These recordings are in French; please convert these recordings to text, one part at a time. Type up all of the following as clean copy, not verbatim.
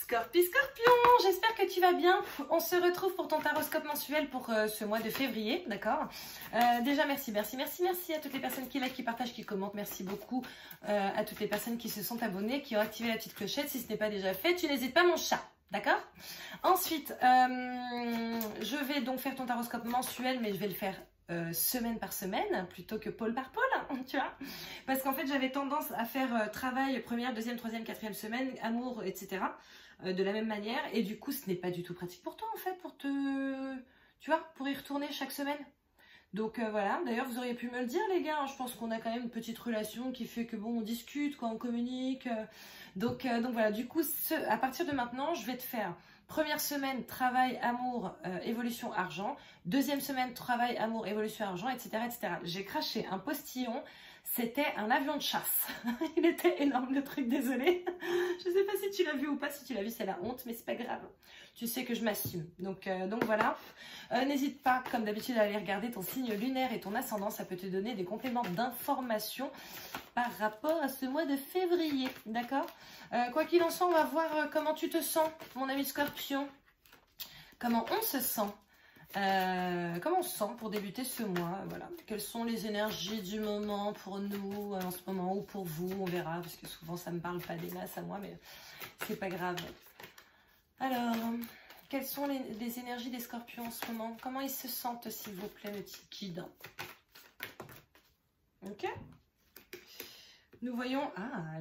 Scorpion, j'espère que tu vas bien. On se retrouve pour ton taroscope mensuel pour ce mois de février, d'accord. Déjà, merci à toutes les personnes qui like, qui partagent, qui commentent. Merci beaucoup à toutes les personnes qui se sont abonnées, qui ont activé la petite clochette. Si ce n'est pas déjà fait, tu n'hésites pas, mon chat, d'accord. Ensuite, je vais donc faire ton taroscope mensuel, mais je vais le faire semaine par semaine plutôt que pôle par pôle, tu vois, parce qu'en fait j'avais tendance à faire travail première, deuxième, troisième, quatrième semaine, amour, etc. De la même manière, et du coup ce n'est pas du tout pratique pour toi en fait, pour te, tu vois, pour y retourner chaque semaine. Donc voilà, d'ailleurs vous auriez pu me le dire les gars, hein, je pense qu'on a quand même une petite relation qui fait que bon, on discute, quand on communique, donc voilà, du coup à partir de maintenant je vais te faire première semaine travail, amour, évolution, argent, deuxième semaine travail, amour, évolution, argent, etc. etc. J'ai craché un postillon, c'était un avion de chasse, il était énorme le truc, désolé, je sais pas si tu l'as vu ou pas, si tu l'as vu c'est la honte, mais c'est pas grave. Tu sais que je m'assume. Donc voilà. N'hésite pas, comme d'habitude, à aller regarder ton signe lunaire et ton ascendant. Ça peut te donner des compléments d'information par rapport à ce mois de février. D'accord. Quoi qu'il en soit, on va voir comment tu te sens, mon ami Scorpion. Comment on se sent. Comment on se sent pour débuter ce mois. Voilà. Quelles sont les énergies du moment pour nous en ce moment ou pour vous. On verra, parce que souvent, ça ne me parle pas des masses à moi, mais c'est pas grave. Alors, quelles sont les énergies des scorpions en ce moment? Comment ils se sentent, s'il vous plaît, le petit kid? Ok. Nous voyons,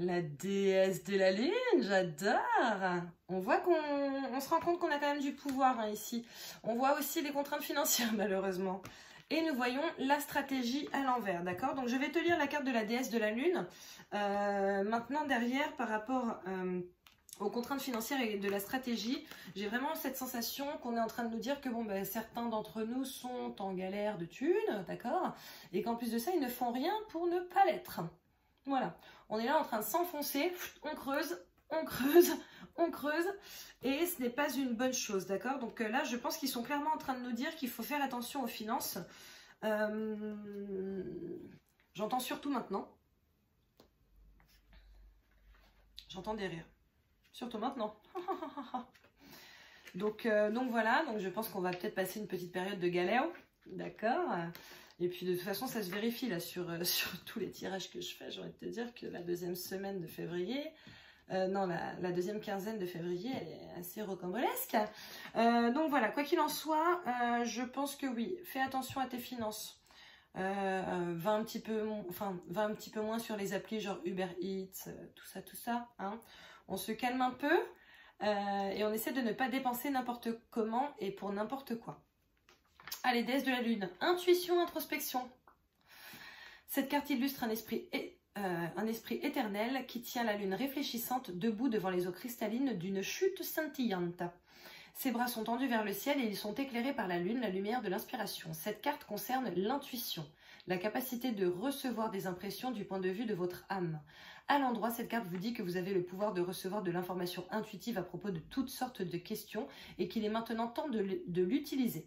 la déesse de la lune, j'adore. On voit qu'on se rend compte qu'on a quand même du pouvoir hein, ici. On voit aussi les contraintes financières, malheureusement. Et nous voyons la stratégie à l'envers, d'accord? Donc, je vais te lire la carte de la déesse de la lune. Maintenant, derrière, par rapport aux contraintes financières et de la stratégie, j'ai vraiment cette sensation qu'on est en train de nous dire que bon, ben, certains d'entre nous sont en galère de thunes, d'accord, et qu'en plus de ça, ils ne font rien pour ne pas l'être. Voilà, on est là en train de s'enfoncer, on creuse, on creuse, on creuse, et ce n'est pas une bonne chose, d'accord. Donc là, je pense qu'ils sont clairement en train de nous dire qu'il faut faire attention aux finances. J'entends surtout maintenant. J'entends des rires. Surtout maintenant. donc voilà, donc je pense qu'on va peut-être passer une petite période de galère. D'accord. Et puis de toute façon, ça se vérifie là sur tous les tirages que je fais. J'ai envie de te dire que la deuxième semaine de février, non, la deuxième quinzaine de février, elle est assez rocambolesque. Donc voilà, quoi qu'il en soit, je pense que oui, fais attention à tes finances. Va un petit peu moins sur les applis genre Uber Eats, tout ça. Hein. On se calme un peu et on essaie de ne pas dépenser n'importe comment et pour n'importe quoi. Allez, déesse de la lune, intuition, introspection. Cette carte illustre un esprit éternel qui tient la lune réfléchissante debout devant les eaux cristallines d'une chute scintillante. Ses bras sont tendus vers le ciel et ils sont éclairés par la lune, la lumière de l'inspiration. Cette carte concerne l'intuition, la capacité de recevoir des impressions du point de vue de votre âme. À l'endroit, cette carte vous dit que vous avez le pouvoir de recevoir de l'information intuitive à propos de toutes sortes de questions et qu'il est maintenant temps de l'utiliser.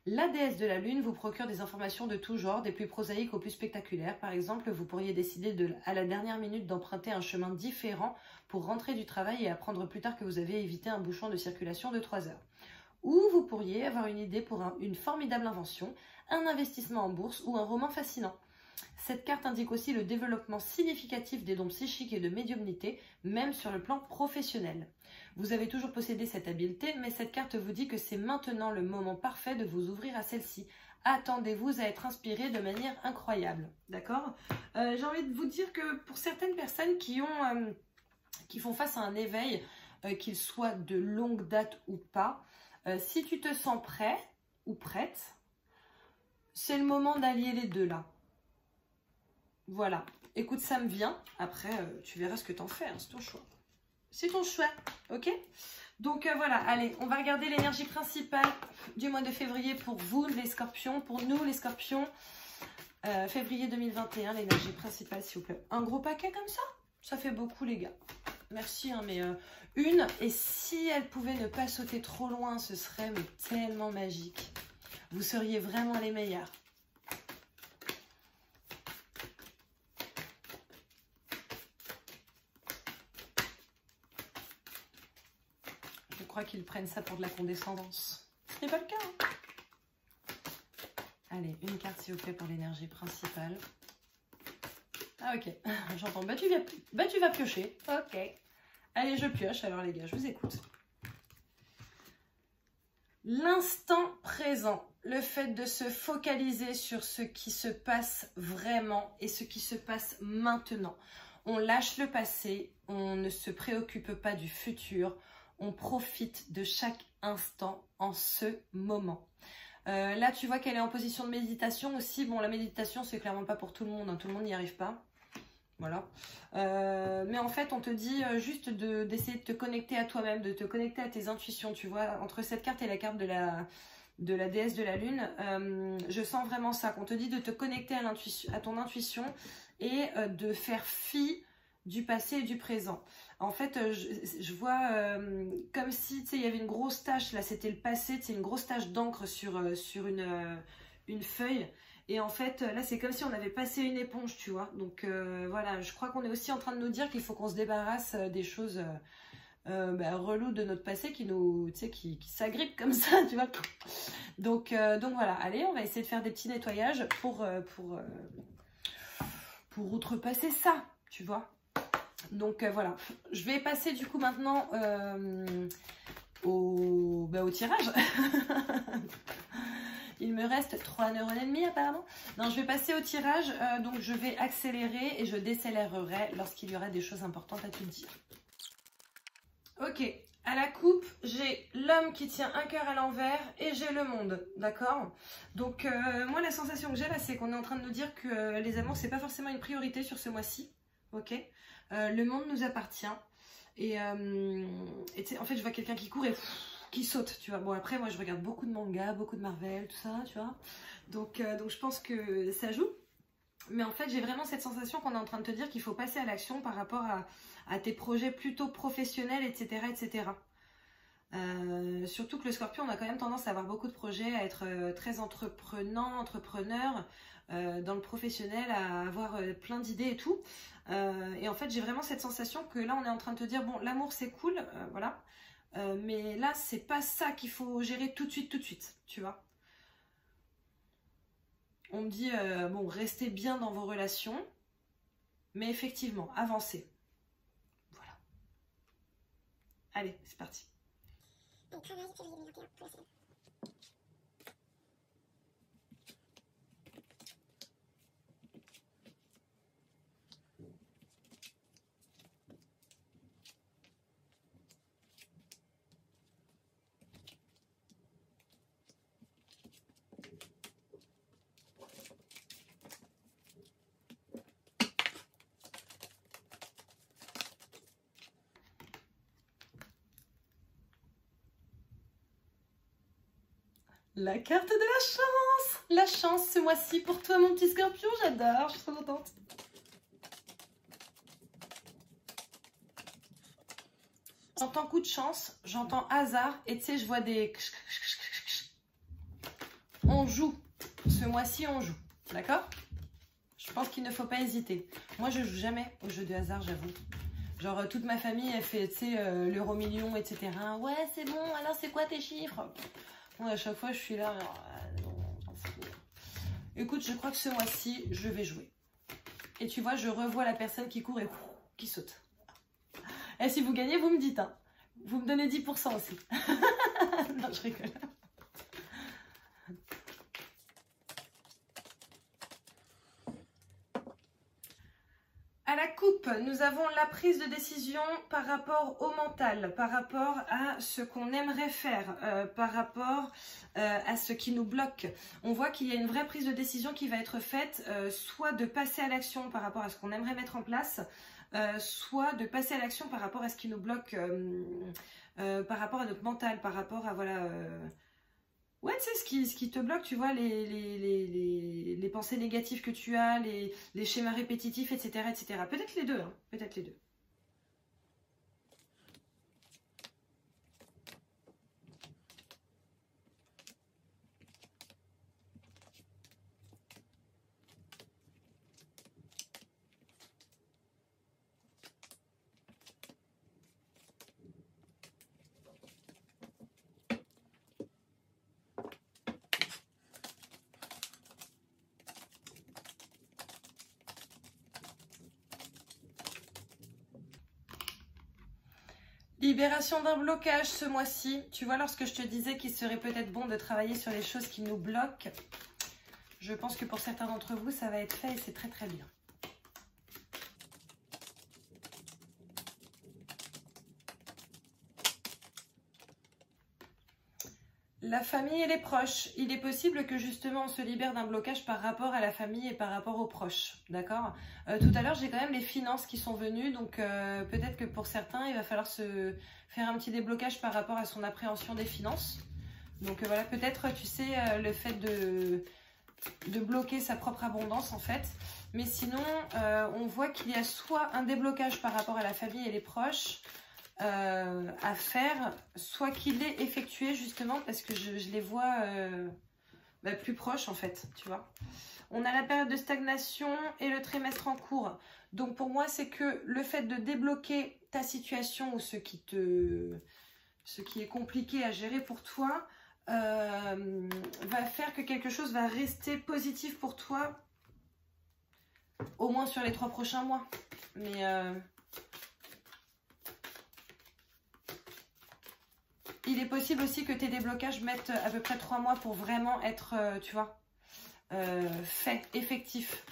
La déesse de la lune vous procure des informations de tout genre, des plus prosaïques aux plus spectaculaires. Par exemple, vous pourriez décider à la dernière minute d'emprunter un chemin différent pour rentrer du travail et apprendre plus tard que vous avez évité un bouchon de circulation de 3 heures. Ou vous pourriez avoir une idée pour une formidable invention, un investissement en bourse ou un roman fascinant. Cette carte indique aussi le développement significatif des dons psychiques et de médiumnité, même sur le plan professionnel. Vous avez toujours possédé cette habileté, mais cette carte vous dit que c'est maintenant le moment parfait de vous ouvrir à celle-ci. Attendez-vous à être inspiré de manière incroyable. D'accord ? J'ai envie de vous dire que pour certaines personnes qui font face à un éveil, qu'il soit de longue date ou pas, si tu te sens prêt ou prête, c'est le moment d'allier les deux là. Voilà. Écoute, ça me vient. Après, tu verras ce que t'en fais. Hein, c'est ton choix. C'est ton choix. Ok ? Donc voilà. Allez, on va regarder l'énergie principale du mois de février pour vous, les scorpions. Pour nous, les scorpions. Février 2021, l'énergie principale, s'il vous plaît. Un gros paquet comme ça ? Ça fait beaucoup, les gars. Merci, hein, mais une. Et si elle pouvait ne pas sauter trop loin, ce serait mais, tellement magique. Vous seriez vraiment les meilleurs. crois qu'ils prennent ça pour de la condescendance. Ce n'est pas le cas. Hein. Allez, une carte s'il vous plaît pour l'énergie principale. Ah ok, j'entends. Bah tu vas piocher. Ok. Allez, je pioche alors les gars, je vous écoute. L'instant présent, le fait de se focaliser sur ce qui se passe vraiment et ce qui se passe maintenant. On lâche le passé, on ne se préoccupe pas du futur, on profite de chaque instant en ce moment. Là, tu vois qu'elle est en position de méditation aussi. Bon, la méditation, c'est clairement pas pour tout le monde, hein. Tout le monde n'y arrive pas. Voilà. Mais en fait, on te dit juste d'essayer de te connecter à toi-même, de te connecter à tes intuitions. Tu vois, entre cette carte et la carte de la déesse de la lune, je sens vraiment ça. Qu'on te dit de te connecter à ton intuition et de faire fi du passé et du présent. En fait, je vois comme si il y avait une grosse tache, là c'était le passé, c'est une grosse tache d'encre sur une feuille. Et en fait, là c'est comme si on avait passé une éponge, tu vois. Donc voilà, je crois qu'on est aussi en train de nous dire qu'il faut qu'on se débarrasse des choses reloues de notre passé qui nous, qui s'agrippent comme ça, tu vois. Donc voilà, allez, on va essayer de faire des petits nettoyages pour outrepasser ça, tu vois. Donc voilà, je vais passer du coup maintenant au tirage. Il me reste 3 neurones et demi apparemment. Non, je vais passer au tirage, donc je vais accélérer et je décélérerai lorsqu'il y aura des choses importantes à te dire. Ok, à la coupe, j'ai l'homme qui tient un cœur à l'envers et j'ai le monde, d'accord? Donc moi la sensation que j'ai là, c'est qu'on est en train de nous dire que les amours, c'est pas forcément une priorité sur ce mois-ci, ok? Le monde nous appartient et en fait je vois quelqu'un qui court et qui saute, tu vois. Bon après moi je regarde beaucoup de mangas, beaucoup de Marvel, tout ça, tu vois. Donc je pense que ça joue. Mais en fait j'ai vraiment cette sensation qu'on est en train de te dire qu'il faut passer à l'action par rapport à tes projets plutôt professionnels, etc. etc. Surtout que le Scorpion, on a quand même tendance à avoir beaucoup de projets, à être très entrepreneur, dans le professionnel, à avoir plein d'idées et tout. Et en fait, j'ai vraiment cette sensation que là, on est en train de te dire, bon, l'amour, c'est cool, voilà. Mais là, c'est pas ça qu'il faut gérer tout de suite, tu vois. On me dit, bon, restez bien dans vos relations, mais effectivement, avancez. Voilà. Allez, c'est parti. Allez, travail, février 2021, pour la semaine. La carte de la chance! La chance ce mois-ci pour toi, mon petit Scorpion, j'adore, je suis trop contente. J'entends coup de chance, j'entends hasard, et tu sais, je vois des... On joue. Ce mois-ci, on joue. D'accord? Je pense qu'il ne faut pas hésiter. Moi, je joue jamais au jeu de hasard, j'avoue. Genre, toute ma famille, elle fait, tu sais, l'euro million, etc. Ouais, c'est bon, alors c'est quoi tes chiffres? Moi, à chaque fois, je suis là. Non, écoute, je crois que ce mois-ci, je vais jouer. Et tu vois, je revois la personne qui court et qui saute. Et si vous gagnez, vous me dites. Hein. Vous me donnez 10% aussi. Non, je rigole. À la coupe, nous avons la prise de décision par rapport au mental, par rapport à ce qu'on aimerait faire, par rapport à ce qui nous bloque. On voit qu'il y a une vraie prise de décision qui va être faite, soit de passer à l'action par rapport à ce qu'on aimerait mettre en place, soit de passer à l'action par rapport à ce qui nous bloque, par rapport à notre mental, par rapport à voilà... Ouais, tu sais, ce qui te bloque, tu vois, les pensées négatives que tu as, les schémas répétitifs, etc. etc. Peut-être les deux, hein, peut-être les deux. Libération d'un blocage ce mois-ci. Tu vois, lorsque je te disais qu'il serait peut-être bon de travailler sur les choses qui nous bloquent, je pense que pour certains d'entre vous, ça va être fait et c'est très très bien. La famille et les proches. Il est possible que justement on se libère d'un blocage par rapport à la famille et par rapport aux proches. D'accord. Tout à l'heure, j'ai quand même les finances qui sont venues. Donc peut-être que pour certains, il va falloir se faire un petit déblocage par rapport à son appréhension des finances. Donc voilà, peut-être, tu sais, le fait de bloquer sa propre abondance en fait. Mais sinon, on voit qu'il y a soit un déblocage par rapport à la famille et les proches, à faire, soit qu'il est effectué justement parce que je les vois plus proches en fait, tu vois. On a la période de stagnation et le trimestre en cours. Donc pour moi, c'est que le fait de débloquer ta situation ou ce qui est compliqué à gérer pour toi va faire que quelque chose va rester positif pour toi au moins sur les 3 prochains mois. Mais il est possible aussi que tes déblocages mettent à peu près 3 mois pour vraiment être, tu vois, fait, effectif.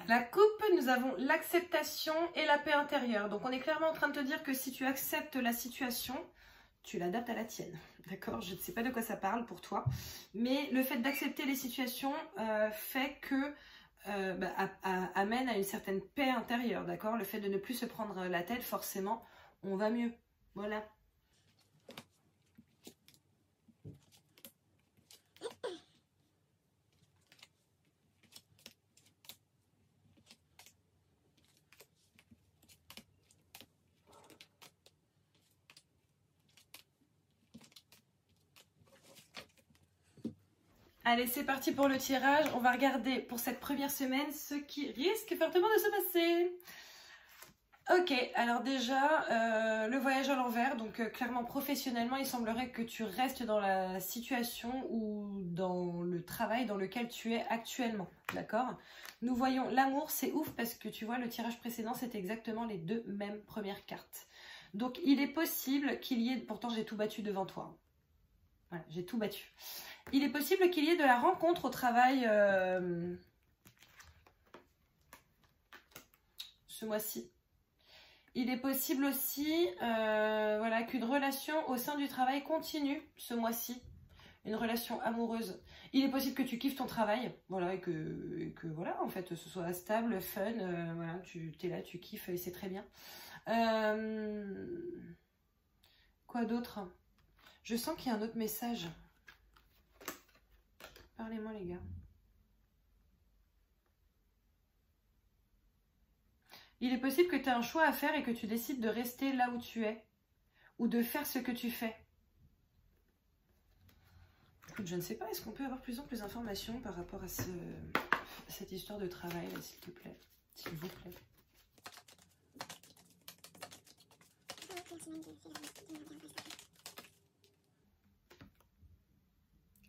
La coupe, nous avons l'acceptation et la paix intérieure. Donc on est clairement en train de te dire que si tu acceptes la situation, tu l'adaptes à la tienne. D'accord? Je ne sais pas de quoi ça parle pour toi. Mais le fait d'accepter les situations fait que amène à une certaine paix intérieure. D'accord? Le fait de ne plus se prendre la tête, forcément, on va mieux. Voilà. Allez, c'est parti pour le tirage. On va regarder pour cette première semaine ce qui risque fortement de se passer. Ok, alors déjà, le voyage à l'envers. Donc clairement, professionnellement, il semblerait que tu restes dans la situation ou dans le travail dans lequel tu es actuellement. D'accord? Nous voyons l'amour, c'est ouf parce que tu vois, le tirage précédent, c'était exactement les 2 mêmes premières cartes. Donc il est possible qu'il y ait... Pourtant, j'ai tout battu devant toi. Voilà, j'ai tout battu. Il est possible qu'il y ait de la rencontre au travail ce mois-ci. Il est possible aussi voilà, qu'une relation au sein du travail continue ce mois-ci. Une relation amoureuse. Il est possible que tu kiffes ton travail. Voilà, et que voilà, en fait, ce soit stable, fun. Voilà, tu es là, tu kiffes et c'est très bien. Quoi d'autre? Je sens qu'il y a un autre message. Parlez-moi les gars. Il est possible que tu aies un choix à faire et que tu décides de rester là où tu es. Ou de faire ce que tu fais. Écoute, je ne sais pas, est-ce qu'on peut avoir plus en plus d'informations par rapport à cette histoire de travail, s'il te plaît? S'il vous plaît.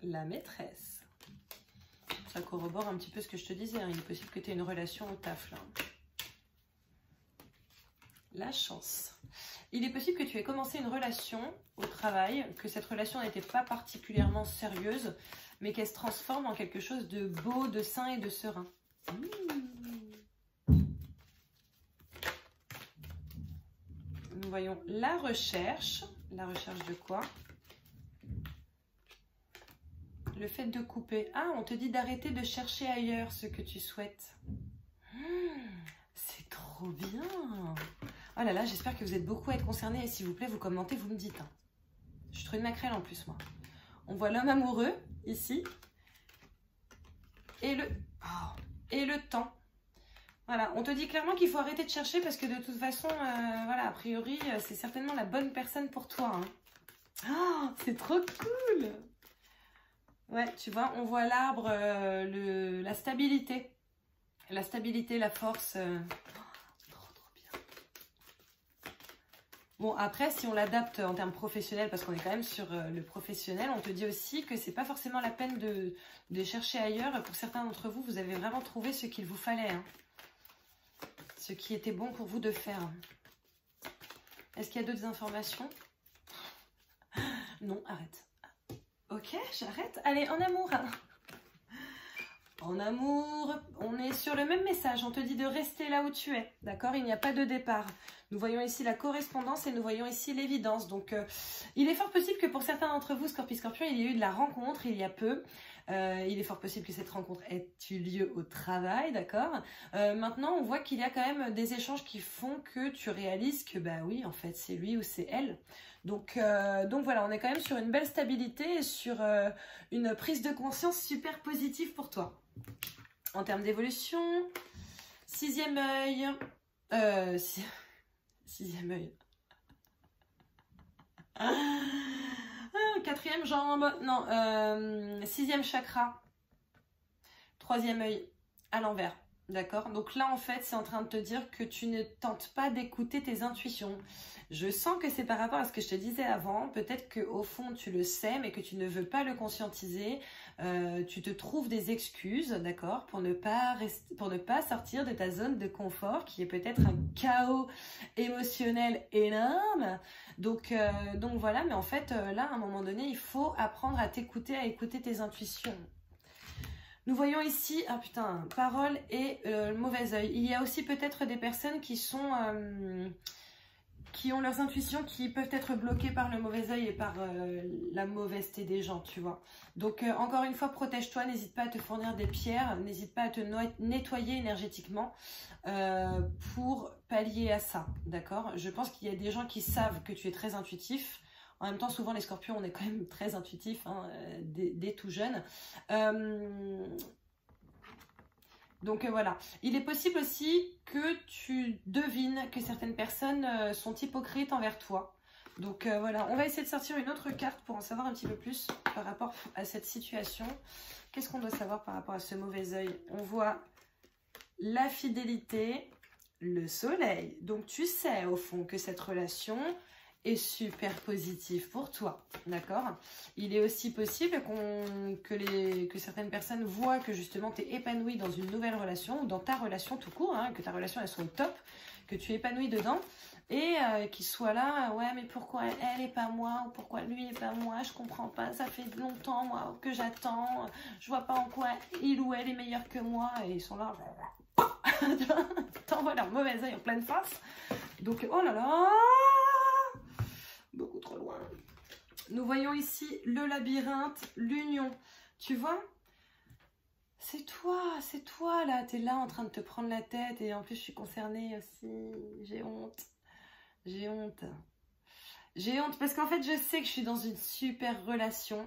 La maîtresse. Ça corrobore un petit peu ce que je te disais. Hein. Il est possible que tu aies une relation au taf là. La chance. Il est possible que tu aies commencé une relation au travail, que cette relation n'était pas particulièrement sérieuse, mais qu'elle se transforme en quelque chose de beau, de sain et de serein. Nous voyons la recherche. La recherche de quoi? Le fait de couper. Ah, on te dit d'arrêter de chercher ailleurs ce que tu souhaites. C'est trop bien. Oh là là, j'espère que vous êtes beaucoup à être concernés. Et s'il vous plaît, vous commentez, vous me dites. Hein. Je suis trop une maquerelle en plus, moi. On voit l'homme amoureux, ici. Et le temps. Voilà, on te dit clairement qu'il faut arrêter de chercher parce que de toute façon, voilà, a priori, c'est certainement la bonne personne pour toi. Hein. Oh, c'est trop cool. Ouais, tu vois, on voit l'arbre, la stabilité. La stabilité, la force. Trop bien. Bon, après, si on l'adapte en termes professionnels, parce qu'on est quand même sur le professionnel, on te dit aussi que c'est pas forcément la peine de chercher ailleurs. Pour certains d'entre vous, vous avez vraiment trouvé ce qu'il vous fallait, hein. Ce qui était bon pour vous de faire. Est-ce qu'il y a d'autres informations? Non, arrête. Ok, j'arrête. Allez, en amour. En amour, on est sur le même message. On te dit de rester là où tu es. D'accord? Il n'y a pas de départ. Nous voyons ici la correspondance et nous voyons ici l'évidence. Donc, il est fort possible que pour certains d'entre vous, Scorpion, il y ait eu de la rencontre il y a peu. Il est fort possible que cette rencontre ait eu lieu au travail, d'accord? Maintenant, on voit qu'il y a quand même des échanges qui font que tu réalises que, bah oui, en fait, c'est lui ou c'est elle. Donc voilà, on est quand même sur une belle stabilité et sur une prise de conscience super positive pour toi. En termes d'évolution, sixième œil, sixième œil, quatrième jambe, non, sixième chakra, troisième œil à l'envers. D'accord? Donc là, en fait, c'est en train de te dire que tu ne tentes pas d'écouter tes intuitions. Je sens que c'est par rapport à ce que je te disais avant. Peut-être qu'au fond, tu le sais, mais que tu ne veux pas le conscientiser. Tu te trouves des excuses, d'accord, pour ne pas sortir de ta zone de confort, qui est peut-être un chaos émotionnel énorme. Donc voilà, mais en fait, là, à un moment donné, il faut apprendre à t'écouter, à écouter tes intuitions. Nous voyons ici, ah putain, parole et mauvais œil. Il y a aussi peut-être des personnes qui sont, qui ont leurs intuitions qui peuvent être bloquées par le mauvais œil et par la mauvaiseté des gens, tu vois. Donc encore une fois, protège-toi, n'hésite pas à te fournir des pierres, n'hésite pas à te nettoyer énergétiquement pour pallier à ça, d'accord? Je pense qu'il y a des gens qui savent que tu es très intuitif. En même temps, souvent, les scorpions, on est quand même très intuitifs, hein, dès tout jeune. Donc voilà. Il est possible aussi que tu devines que certaines personnes sont hypocrites envers toi. Donc voilà, on va essayer de sortir une autre carte pour en savoir un petit peu plus par rapport à cette situation. Qu'est-ce qu'on doit savoir par rapport à ce mauvais œil? On voit la fidélité, le soleil. Donc tu sais au fond que cette relation est super positif pour toi, d'accord? Il est aussi possible que certaines personnes voient que justement tu es épanoui dans une nouvelle relation, ou dans ta relation tout court, hein, que ta relation elle soit au top, que tu es épanoui dedans, et qu'ils soient là, ouais mais pourquoi elle et pas moi, ou pourquoi lui et pas moi, je comprends pas, ça fait longtemps moi que j'attends, je vois pas en quoi il ou elle est meilleur que moi, et ils sont là, t'envoies leur mauvais œil en pleine face, donc oh là là, beaucoup trop loin. Nous voyons ici le labyrinthe, l'union. Tu vois? C'est toi là. Tu es là en train de te prendre la tête. Et en plus, je suis concernée aussi. J'ai honte. J'ai honte. J'ai honte parce qu'en fait, je sais que je suis dans une super relation.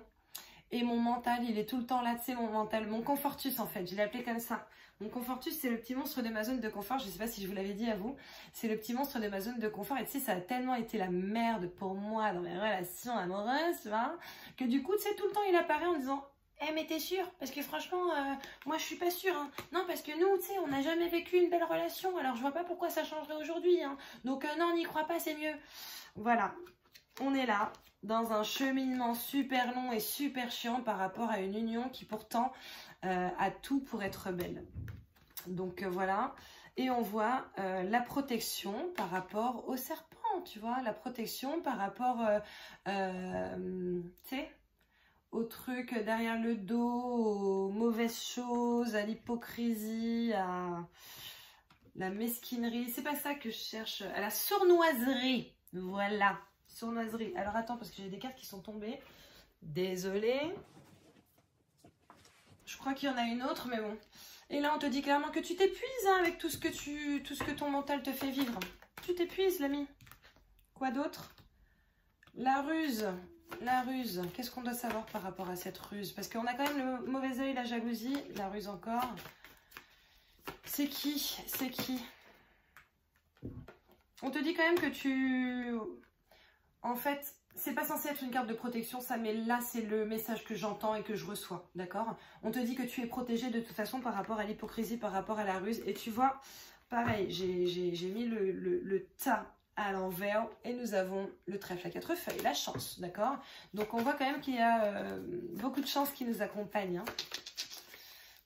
Et mon mental, il est tout le temps là. Tu sais, mon mental, mon confortus en fait. Je l'ai appelé comme ça. Mon confortus, c'est le petit monstre de ma zone de confort. Je ne sais pas si je vous l'avais dit à vous. C'est le petit monstre de ma zone de confort. Et tu sais, ça a tellement été la merde pour moi dans mes relations amoureuses, tu vois, que du coup, tu sais, tout le temps, il apparaît en disant « Eh, mais t'es sûre? Parce que franchement, moi, je suis pas sûre. Hein. Non, parce que nous, tu sais, on n'a jamais vécu une belle relation. Alors, je vois pas pourquoi ça changerait aujourd'hui. Hein. Donc, non, n'y crois pas, c'est mieux. » Voilà. On est là, dans un cheminement super long et super chiant par rapport à une union qui pourtant a tout pour être belle. Donc voilà, et on voit la protection par rapport au serpent, tu vois, la protection par rapport, tu sais, au truc derrière le dos, aux mauvaises choses, à l'hypocrisie, à la mesquinerie, c'est pas ça que je cherche, à la sournoiserie, voilà. Sournoiserie. Alors attends, parce que j'ai des cartes qui sont tombées. Désolée. Je crois qu'il y en a une autre, mais bon. Et là, on te dit clairement que tu t'épuises hein, avec tout ce que ton mental te fait vivre. Tu t'épuises, l'ami. Quoi d'autre? La ruse. La ruse. Qu'est-ce qu'on doit savoir par rapport à cette ruse? Parce qu'on a quand même le mauvais œil, la jalousie, la ruse encore. C'est qui? C'est qui? On te dit quand même que tu... En fait, c'est pas censé être une carte de protection, ça, mais là, c'est le message que j'entends et que je reçois, d'accord? On te dit que tu es protégé de toute façon par rapport à l'hypocrisie, par rapport à la ruse. Et tu vois, pareil, j'ai mis le tas à l'envers et nous avons le trèfle à 4 feuilles, la chance, d'accord? Donc on voit quand même qu'il y a beaucoup de chance qui nous accompagne, hein.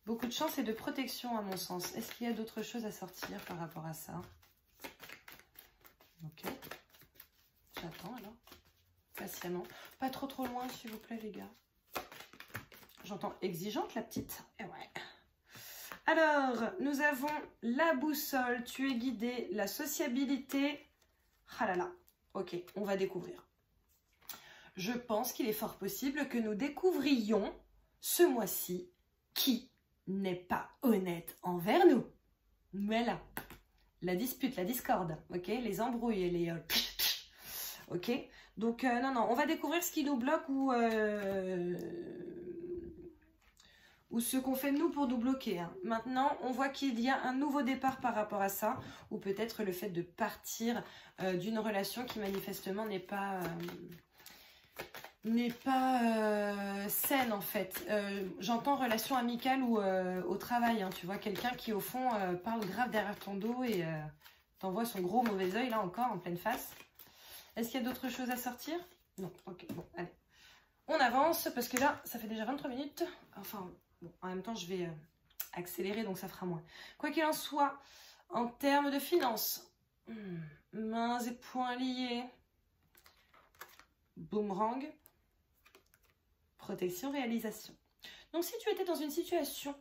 Beaucoup de chance et de protection à mon sens. Est-ce qu'il y a d'autres choses à sortir par rapport à ça? Ok, j'attends alors, patiemment. Pas trop loin s'il vous plaît les gars. J'entends exigeante la petite, et ouais. Alors, nous avons la boussole, tu es guidé, la sociabilité. Ah là là, ok, on va découvrir. Je pense qu'il est fort possible que nous découvrions ce mois-ci qui n'est pas honnête envers nous. Voilà, la dispute, la discorde, ok, les embrouilles et les... ok, donc non, on va découvrir ce qui nous bloque ou ce qu'on fait nous pour nous bloquer, hein. Maintenant, on voit qu'il y a un nouveau départ par rapport à ça, ou peut-être le fait de partir d'une relation qui manifestement n'est pas saine en fait. J'entends relation amicale ou au travail, hein, tu vois, quelqu'un qui au fond parle grave derrière ton dos et t'envoie son gros mauvais œil là encore en pleine face. Est-ce qu'il y a d'autres choses à sortir? Non, ok, bon, allez. On avance parce que là, ça fait déjà 23 minutes. Enfin... Bon, en même temps, je vais accélérer, donc ça fera moins. Quoi qu'il en soit, en termes de finances, mains et poings liés, boomerang, protection, réalisation. Donc, si tu étais dans une situation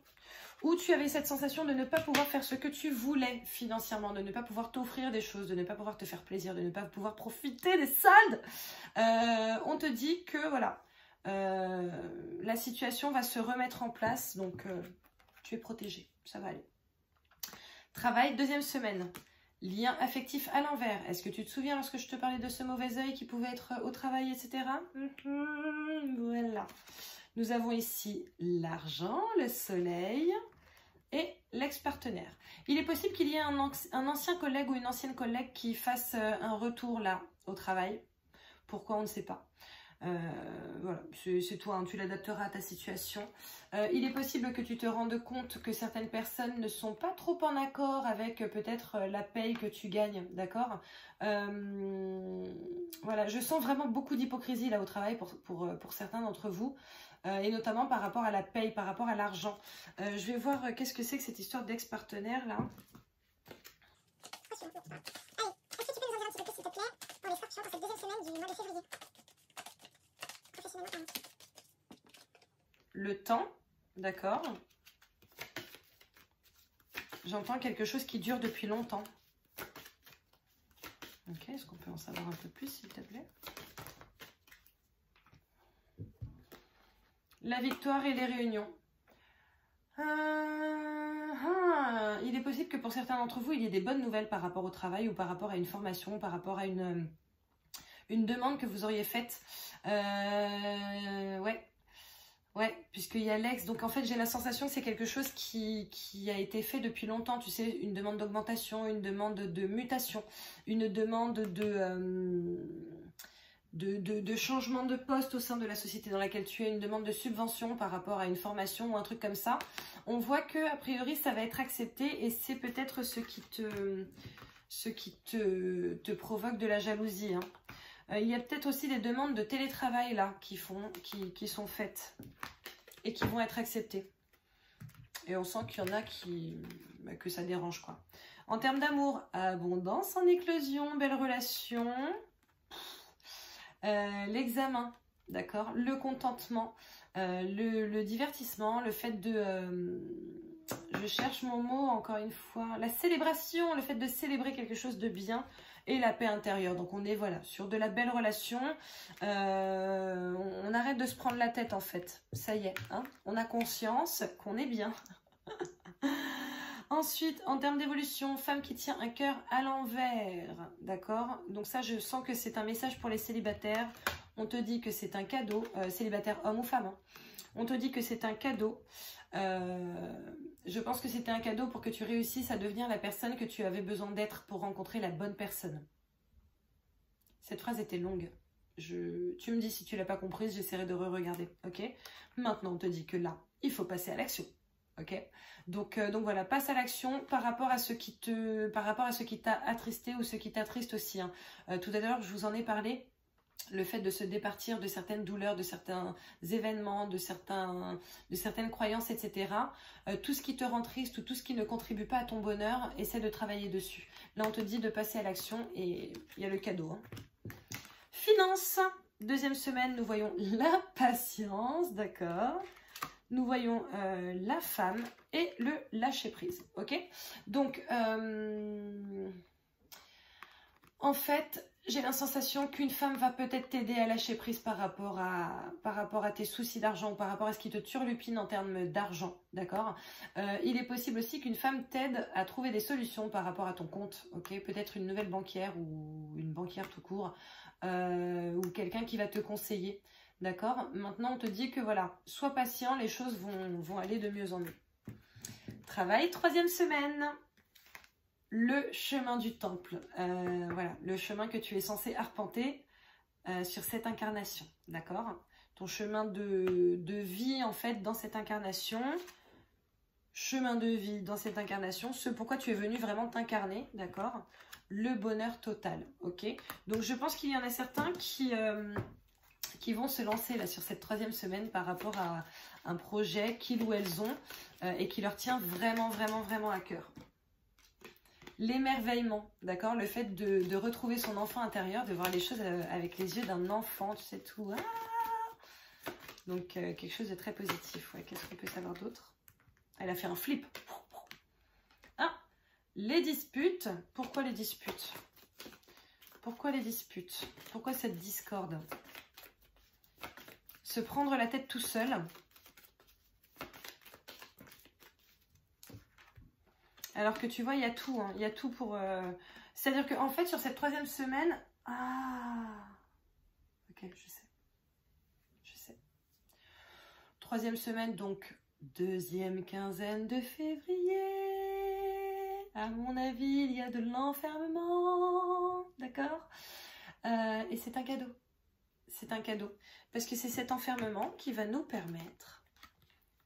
où tu avais cette sensation de ne pas pouvoir faire ce que tu voulais financièrement, de ne pas pouvoir t'offrir des choses, de ne pas pouvoir te faire plaisir, de ne pas pouvoir profiter des soldes, on te dit que, voilà... la situation va se remettre en place, donc tu es protégé, ça va aller. Travail, deuxième semaine. Lien affectif à l'envers. Est-ce que tu te souviens lorsque je te parlais de ce mauvais œil qui pouvait être au travail, etc. Voilà. Nous avons ici l'argent, le soleil et l'ex-partenaire. Il est possible qu'il y ait un ancien collègue ou une ancienne collègue qui fasse un retour là au travail. Pourquoi, on ne sait pas. Voilà, c'est toi, hein, tu l'adapteras à ta situation. Il est possible que tu te rendes compte que certaines personnes ne sont pas trop en accord avec peut-être la paye que tu gagnes, d'accord? Voilà, je sens vraiment beaucoup d'hypocrisie là au travail pour certains d'entre vous, et notamment par rapport à la paye, par rapport à l'argent. Je vais voir qu'est-ce que c'est que cette histoire d'ex-partenaire là. Allez, est-ce que tu peux nous en dire un petit peu plus s'il te plaît pour les scorpions pour cette deuxième semaine du mois de février? Le temps, d'accord. J'entends quelque chose qui dure depuis longtemps. Ok, est-ce qu'on peut en savoir un peu plus, s'il te plaît? La victoire et les réunions. Il est possible que pour certains d'entre vous, il y ait des bonnes nouvelles par rapport au travail ou par rapport à une formation, par rapport à une demande que vous auriez faite. Ouais, puisqu'il y a l'ex. Donc en fait, j'ai la sensation que c'est quelque chose qui a été fait depuis longtemps. Tu sais, une demande d'augmentation, une demande de mutation, une demande de changement de poste au sein de la société dans laquelle tu es, une demande de subvention par rapport à une formation ou un truc comme ça. On voit que a priori, ça va être accepté et c'est peut-être ce qui te provoque de la jalousie, hein. Il y a peut-être aussi des demandes de télétravail là qui sont faites et qui vont être acceptées. Et on sent qu'il y en a que ça dérange, quoi. En termes d'amour, abondance en éclosion, belle relation, l'examen, d'accord, le contentement, le divertissement, le fait de... je cherche mon mot encore une fois, la célébration, le fait de célébrer quelque chose de bien. Et la paix intérieure. Donc on est voilà sur de la belle relation. On arrête de se prendre la tête en fait. Ça y est, hein, on a conscience qu'on est bien. Ensuite, en termes d'évolution, femme qui tient un cœur à l'envers. D'accord? Donc ça, je sens que c'est un message pour les célibataires. On te dit que c'est un cadeau. Célibataire homme ou femme, hein. On te dit que c'est un cadeau. Je pense que c'était un cadeau pour que tu réussisses à devenir la personne que tu avais besoin d'être pour rencontrer la bonne personne. Cette phrase était longue. Tu me dis si tu l'as pas comprise, j'essaierai de re-regarder. Ok? Maintenant, on te dit que là, il faut passer à l'action. Ok, donc voilà, passe à l'action par rapport à ce qui t'a attristé ou ce qui t'attriste aussi. Hein. Tout à l'heure, je vous en ai parlé. Le fait de se départir de certaines douleurs, de certains événements, de certaines croyances, etc. Tout ce qui te rend triste ou tout ce qui ne contribue pas à ton bonheur, essaie de travailler dessus. Là, on te dit de passer à l'action et il y a le cadeau. Hein. Finance, deuxième semaine, nous voyons la patience, d'accord. Nous voyons la femme et le lâcher prise, ok. Donc, en fait, j'ai la sensation qu'une femme va peut-être t'aider à lâcher prise par rapport à tes soucis d'argent ou par rapport à ce qui te turlupine en termes d'argent, d'accord. Il est possible aussi qu'une femme t'aide à trouver des solutions par rapport à ton compte, ok. Peut-être une nouvelle banquière ou une banquière tout court, ou quelqu'un qui va te conseiller, d'accord. Maintenant, on te dit que voilà, sois patient, les choses vont aller de mieux en mieux. Travail, troisième semaine. Le chemin du temple, voilà, le chemin que tu es censé arpenter sur cette incarnation, d'accord. Ton chemin de vie, en fait, dans cette incarnation, chemin de vie dans cette incarnation, ce pourquoi tu es venu vraiment t'incarner, d'accord. Le bonheur total, ok. Donc, je pense qu'il y en a certains qui vont se lancer là sur cette troisième semaine par rapport à un projet qu'ils ou elles ont et qui leur tient vraiment, vraiment, vraiment à cœur. L'émerveillement, d'accord, le fait de retrouver son enfant intérieur, de voir les choses avec les yeux d'un enfant, tu sais tout. Ah, donc quelque chose de très positif. Ouais. Qu'est-ce qu'on peut savoir d'autre? Elle a fait un flip. Ah, les disputes. Pourquoi les disputes? Pourquoi les disputes? Pourquoi cette discorde? Se prendre la tête tout seul. Alors que tu vois, il y a tout. Hein. Il y a tout pour... C'est-à-dire qu'en fait, sur cette troisième semaine... Ah, ok, je sais. Je sais. Troisième semaine, donc, deuxième quinzaine de février. À mon avis, il y a de l'enfermement. D'accord? Et c'est un cadeau. C'est un cadeau. Parce que c'est cet enfermement qui va nous permettre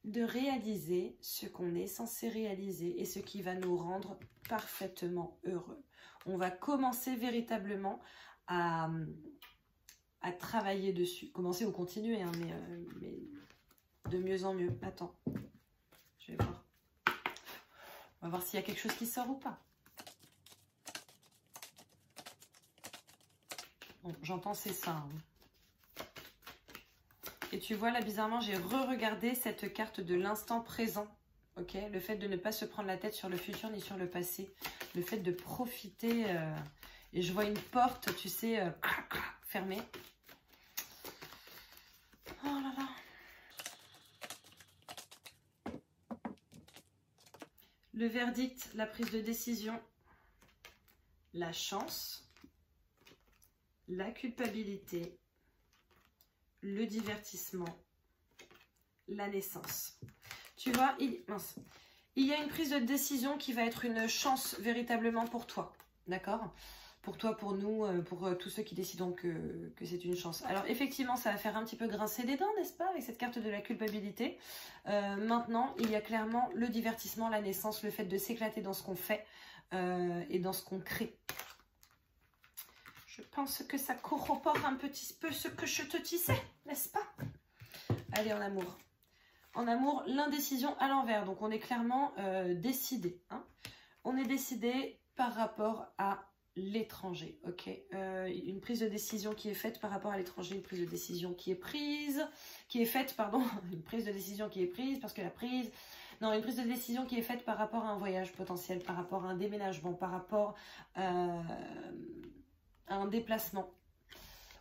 de réaliser ce qu'on est censé réaliser et ce qui va nous rendre parfaitement heureux. On va commencer véritablement à travailler dessus. Commencer ou continuer, hein, mais de mieux en mieux. Attends, je vais voir. On va voir s'il y a quelque chose qui sort ou pas. Bon, j'entends c'est ça. Hein. Et tu vois, là, bizarrement, j'ai re-regardé cette carte de l'instant présent. Ok, le fait de ne pas se prendre la tête sur le futur ni sur le passé. Le fait de profiter. Et je vois une porte, tu sais, fermée. Oh là là. Le verdict, la prise de décision. La chance. La culpabilité. Le divertissement, la naissance. Tu vois, il y a une prise de décision qui va être une chance véritablement pour toi, d'accord? Pour toi, pour nous, pour tous ceux qui décident que c'est une chance. Alors effectivement, ça va faire un petit peu grincer des dents, n'est-ce pas, avec cette carte de la culpabilité. Maintenant, il y a clairement le divertissement, la naissance, le fait de s'éclater dans ce qu'on fait et dans ce qu'on crée. Je pense que ça corrobore un petit peu ce que je te disais, n'est-ce pas? Allez, en amour. En amour, l'indécision à l'envers. Donc, on est clairement décidé. Hein. On est décidé par rapport à l'étranger. Ok, une prise de décision qui est faite par rapport à l'étranger. Une prise de décision qui est prise. Qui est faite, pardon. Une prise de décision qui est prise parce que la prise... Non, une prise de décision qui est faite par rapport à un voyage potentiel, par rapport à un déménagement, par rapport... un déplacement.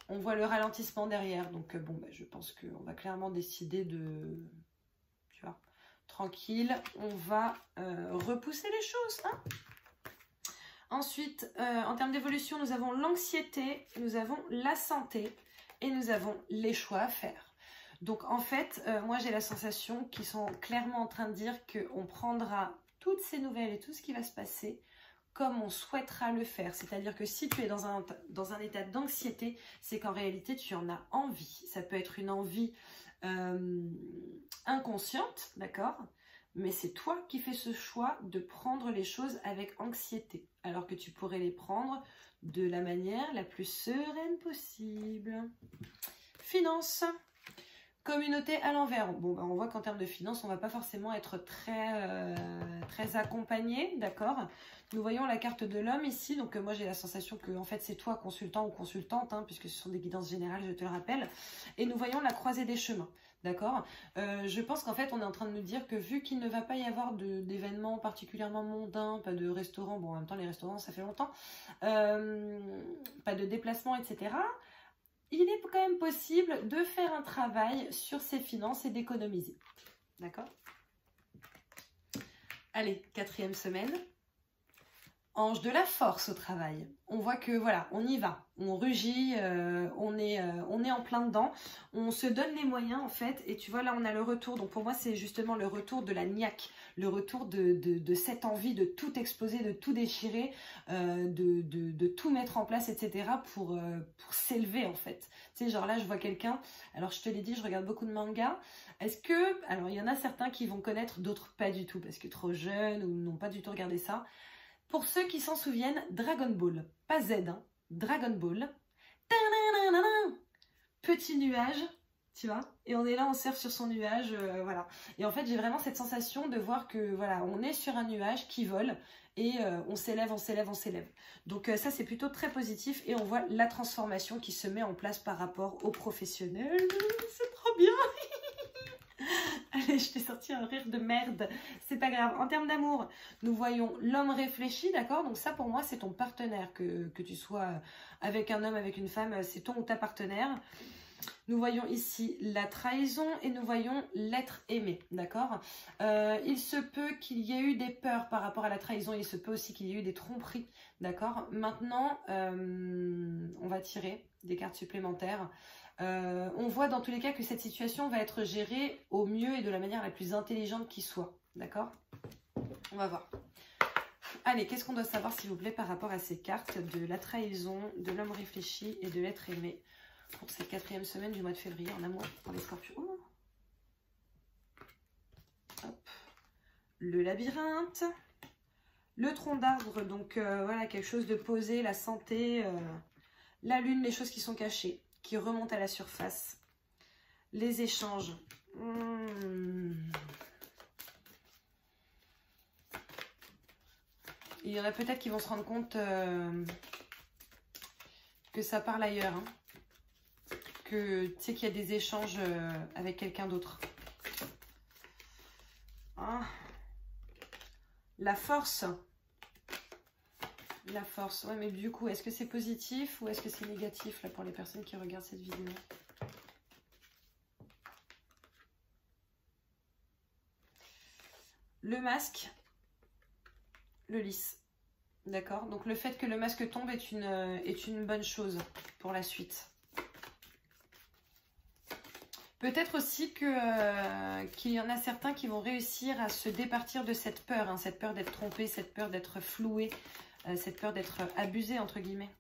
On voit le ralentissement derrière. Donc, bon, bah, je pense qu'on va clairement décider de... Tu vois, tranquille. On va repousser les choses. Hein. Ensuite, en termes d'évolution, nous avons l'anxiété, nous avons la santé et nous avons les choix à faire. Donc, en fait, moi, j'ai la sensation qu'ils sont clairement en train de dire qu'on prendra toutes ces nouvelles et tout ce qui va se passer comme on souhaitera le faire. C'est-à-dire que si tu es dans un état d'anxiété, c'est qu'en réalité, tu en as envie. Ça peut être une envie inconsciente, d'accord, mais c'est toi qui fais ce choix de prendre les choses avec anxiété, alors que tu pourrais les prendre de la manière la plus sereine possible. Finances. Communauté à l'envers. Bon, on voit qu'en termes de finances, on ne va pas forcément être très accompagné, d'accord? Nous voyons la carte de l'homme ici. Donc, moi, j'ai la sensation que, en fait, c'est toi, consultant ou consultante, hein, puisque ce sont des guidances générales, je te le rappelle. Et nous voyons la croisée des chemins, d'accord? Je pense qu'en fait, on est en train de nous dire que vu qu'il ne va pas y avoir d'événements particulièrement mondains, pas de restaurants, bon, en même temps, les restaurants, ça fait longtemps, pas de déplacements, etc., il est quand même possible de faire un travail sur ses finances et d'économiser. D'accord? Allez, 4e semaine. Ange de la force au travail. On voit que voilà, on y va, on rugit, on est en plein dedans, on se donne les moyens en fait, et tu vois là on a le retour, donc pour moi c'est justement le retour de la niaque, le retour de cette envie de tout exploser, de tout déchirer, de tout mettre en place, etc. pour s'élever en fait. Tu sais, genre là je vois quelqu'un, alors je te l'ai dit, je regarde beaucoup de mangas, est-ce que, alors il y en a certains qui vont connaître, d'autres pas du tout, parce que trop jeunes ou n'ont pas du tout regardé ça. Pour ceux qui s'en souviennent, Dragon Ball, pas Z, hein, Dragon Ball. Petit nuage, tu vois, et on est là, on surfe sur son nuage, voilà. Et en fait, j'ai vraiment cette sensation de voir que, voilà, on est sur un nuage qui vole et on s'élève, on s'élève, on s'élève. Donc ça, c'est plutôt très positif et on voit la transformation qui se met en place par rapport aux professionnels. C'est trop bien. Allez, je t'ai sorti un rire de merde, c'est pas grave. En termes d'amour, nous voyons l'homme réfléchi, d'accord? Donc ça, pour moi, c'est ton partenaire, que tu sois avec un homme, avec une femme, c'est ton ou ta partenaire. Nous voyons ici la trahison et nous voyons l'être aimé, d'accord? Il se peut qu'il y ait eu des peurs par rapport à la trahison, il se peut aussi qu'il y ait eu des tromperies, d'accord? Maintenant, on va tirer des cartes supplémentaires. On voit dans tous les cas que cette situation va être gérée au mieux et de la manière la plus intelligente qui soit, d'accord? On va voir. Allez, qu'est-ce qu'on doit savoir s'il vous plaît par rapport à ces cartes de la trahison, de l'homme réfléchi et de l'être aimé pour cette 4e semaine du mois de février en amour pour les scorpions? Hop. Le labyrinthe, le tronc d'arbre, donc voilà, quelque chose de posé, la santé, la lune, les choses qui sont cachées, qui remontent à la surface, les échanges. Il y en a peut-être qui vont se rendre compte que ça parle ailleurs, hein. Que tu sais qu'il y a des échanges avec quelqu'un d'autre. Ah. La force. La force, ouais, mais du coup, est-ce que c'est positif ou est-ce que c'est négatif là pour les personnes qui regardent cette vidéo? Le masque, le lys, d'accord? Donc le fait que le masque tombe est une bonne chose pour la suite. Peut-être aussi qu'il y en a certains qui vont réussir à se départir de cette peur, hein, cette peur d'être trompé, cette peur d'être floué, cette peur d'être abusé, entre guillemets.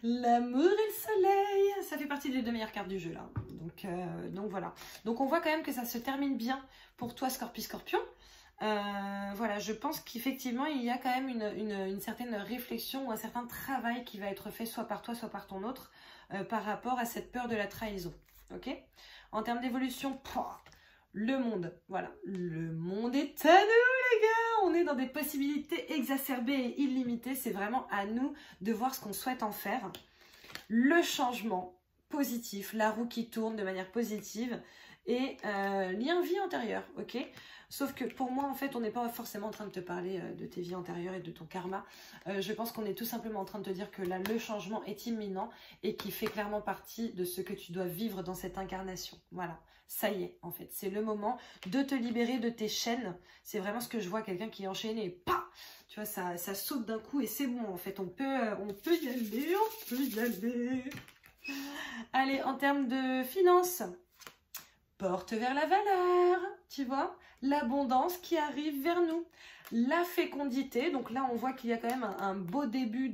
L'amour et le soleil, ça fait partie des 2 meilleures cartes du jeu, là. Donc voilà. Donc on voit quand même que ça se termine bien pour toi, Scorpion. Voilà, je pense qu'effectivement, il y a quand même une certaine réflexion ou un certain travail qui va être fait soit par toi, soit par ton autre, par rapport à cette peur de la trahison. Ok? En termes d'évolution, le monde, voilà. Le monde est à nous, les gars! On est dans des possibilités exacerbées et illimitées. C'est vraiment à nous de voir ce qu'on souhaite en faire. Le changement positif, la roue qui tourne de manière positive et lien vie antérieure, ok? Sauf que pour moi, en fait, on n'est pas forcément en train de te parler de tes vies antérieures et de ton karma. Je pense qu'on est tout simplement en train de te dire que là, le changement est imminent et qui fait clairement partie de ce que tu dois vivre dans cette incarnation. Voilà, ça y est, en fait. C'est le moment de te libérer de tes chaînes. C'est vraiment ce que je vois, quelqu'un qui est enchaîné et pah! Tu vois, ça saute d'un coup et c'est bon, en fait. On peut y aller, on peut y aller. Allez, en termes de finances, porte vers la valeur, tu vois, l'abondance qui arrive vers nous, la fécondité. Donc là, on voit qu'il y a quand même un beau début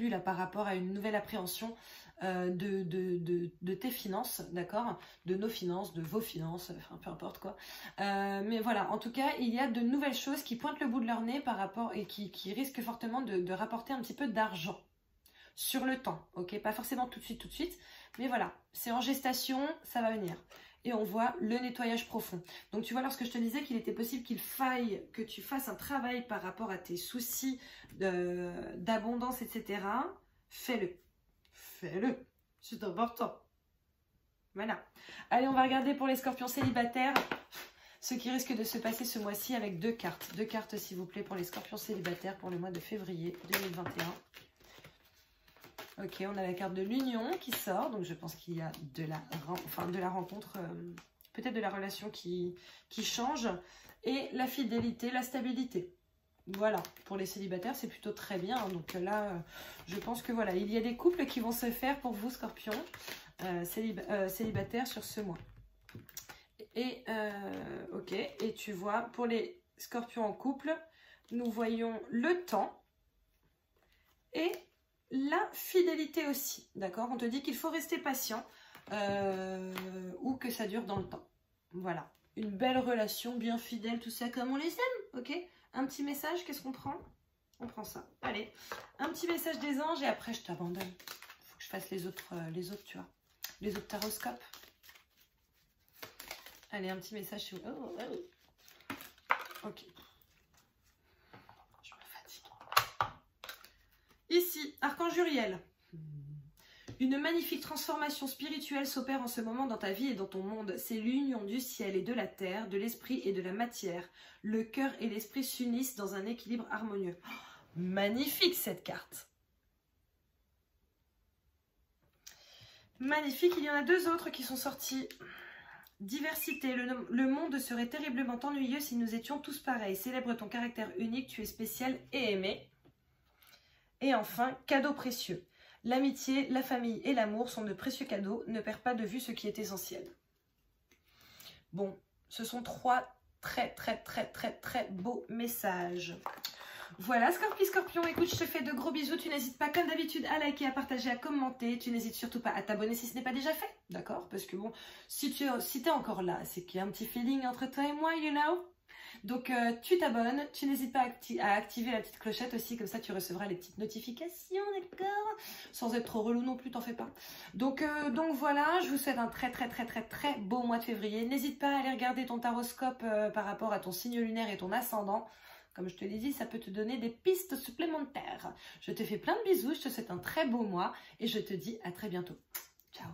là par rapport à une nouvelle appréhension de tes finances, d'accord? De nos finances, de vos finances, enfin peu importe quoi. Mais voilà, en tout cas, il y a de nouvelles choses qui pointent le bout de leur nez par rapport et qui risquent fortement de rapporter un petit peu d'argent sur le temps, ok? Pas forcément tout de suite, mais voilà, c'est en gestation, ça va venir. Et on voit le nettoyage profond. Donc tu vois, lorsque je te disais qu'il était possible qu'il faille que tu fasses un travail par rapport à tes soucis d'abondance, etc., fais-le. Fais-le. C'est important. Voilà. Allez, on va regarder pour les scorpions célibataires ce qui risque de se passer ce mois-ci avec deux cartes. Deux cartes, s'il vous plaît, pour les scorpions célibataires pour le mois de février 2021. Ok, on a la carte de l'union qui sort, donc je pense qu'il y a de la rencontre, peut-être de la relation qui change, et la fidélité, la stabilité. Voilà, pour les célibataires, c'est plutôt très bien. Hein. Donc là, je pense que voilà, il y a des couples qui vont se faire pour vous, scorpions, célibataires sur ce mois. Et ok, et tu vois, pour les scorpions en couple, nous voyons le temps et la fidélité aussi, d'accord? On te dit qu'il faut rester patient ou que ça dure dans le temps. Voilà, une belle relation, bien fidèle, tout ça comme on les aime, ok? Un petit message, qu'est-ce qu'on prend? On prend ça. Allez, un petit message des anges et après je t'abandonne. Il faut que je fasse les autres, tu vois, les autres taroscopes. Allez, un petit message chez vous. Oh, oh. Ok. Je me fatigue. Ici, Archange Uriel. Une magnifique transformation spirituelle s'opère en ce moment dans ta vie et dans ton monde. C'est l'union du ciel et de la terre, de l'esprit et de la matière. Le cœur et l'esprit s'unissent dans un équilibre harmonieux. Oh, magnifique cette carte. Magnifique. Il y en a deux autres qui sont sortis. Diversité. Le monde serait terriblement ennuyeux si nous étions tous pareils. Célèbre ton caractère unique, tu es spécial et aimé. Et enfin, cadeau précieux. L'amitié, la famille et l'amour sont de précieux cadeaux. Ne perds pas de vue ce qui est essentiel. Bon, ce sont trois très beaux messages. Voilà, Scorpion, écoute, je te fais de gros bisous. Tu n'hésites pas, comme d'habitude, à liker, à partager, à commenter. Tu n'hésites surtout pas à t'abonner si ce n'est pas déjà fait, d'accord? Parce que bon, si t'es encore là, c'est qu'il y a un petit feeling entre toi et moi, you know? Donc, tu t'abonnes, tu n'hésites pas à activer la petite clochette aussi, comme ça tu recevras les petites notifications, d'accord? Sans être trop relou non plus, t'en fais pas. Donc voilà, je vous souhaite un très beau mois de février. N'hésite pas à aller regarder ton taroscope par rapport à ton signe lunaire et ton ascendant. Comme je te l'ai dit, ça peut te donner des pistes supplémentaires. Je te fais plein de bisous, je te souhaite un très beau mois et je te dis à très bientôt. Ciao!